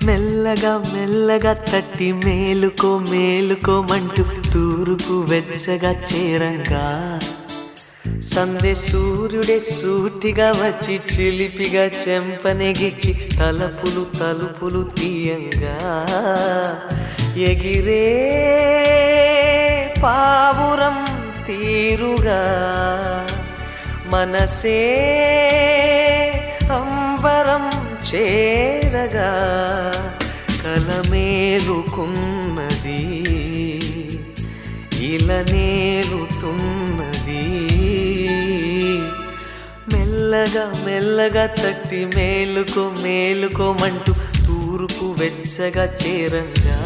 మెల్లగా మెల్లగా తట్టి మేలుకో మేలుకోమంటూ తూర్పు వెచ్చగా చేరంగా సందే సూర్యుడే సూటిగా వచ్చి చిలిపిగా చెంపనెగిచ్చి తలుపులు తలుపులు తీయంగా ఎగిరే పావురం తీరుగా మనసే అంబరం చేరగా కలమేలుకున్నది ఇలనేలుతున్నది మెల్లగా మెల్లగా తట్టి మేలుకో మేలుకోమంటూ తూర్పు వెచ్చగా చేరంగా